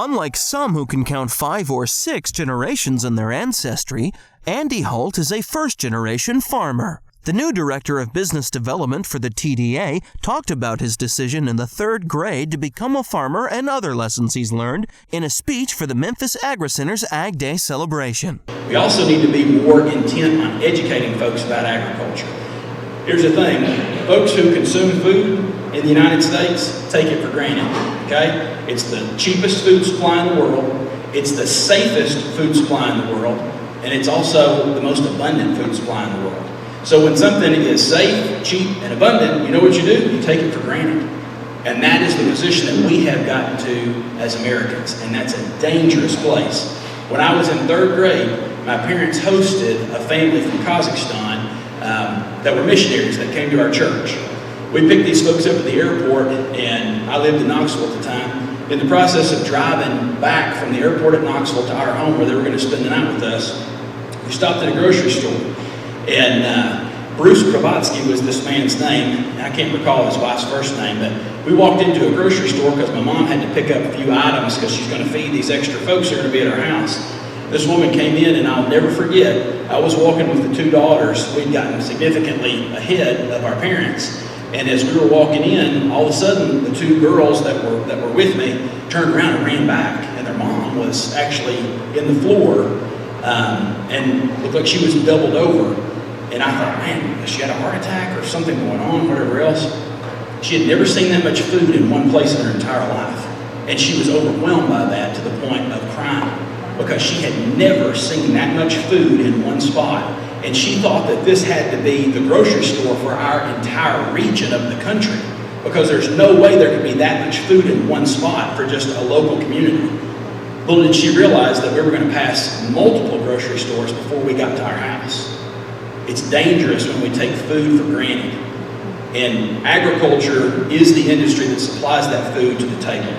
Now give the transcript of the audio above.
Unlike some who can count 5 or 6 generations in their ancestry, Andy Holt is a first-generation farmer. The new director of business development for the TDA talked about his decision in the 3rd grade to become a farmer and other lessons he's learned in a speech for the Memphis Agri-Center's Ag Day celebration. We also need to be more intent on educating folks about agriculture. Here's the thing, folks who consume food in the United States take it for granted, okay? It's the cheapest food supply in the world, it's the safest food supply in the world, and it's also the most abundant food supply in the world. So when something is safe, cheap, and abundant, you know what you do? You take it for granted. And that is the position that we have gotten to as Americans, and that's a dangerous place. When I was in 3rd grade, my parents hosted a family from Kazakhstan that were missionaries that came to our church. We picked these folks up at the airport, and I lived in Knoxville at the time. In the process of driving back from the airport at Knoxville to our home where they were going to spend the night with us, we stopped at a grocery store. And Bruce Kravatsky was this man's name. I can't recall his wife's first name, but we walked into a grocery store because my mom had to pick up a few items because she's going to feed these extra folks who are going to be at our house. This woman came in, and I'll never forget, I was walking with the 2 daughters. We'd gotten significantly ahead of our parents. And as we were walking in, all of a sudden, the 2 girls that were with me turned around and ran back. And their mom was actually in the floor and looked like she was doubled over. And I thought, man, she had a heart attack or something going on, whatever else. She had never seen that much food in one place in her entire life. And she was overwhelmed by that to the point of crying because she had never seen that much food in one spot. And she thought that this had to be the grocery store for our entire region of the country because there's no way there could be that much food in one spot for just a local community. Little did she realize that we were going to pass multiple grocery stores before we got to our house. It's dangerous when we take food for granted. And agriculture is the industry that supplies that food to the table.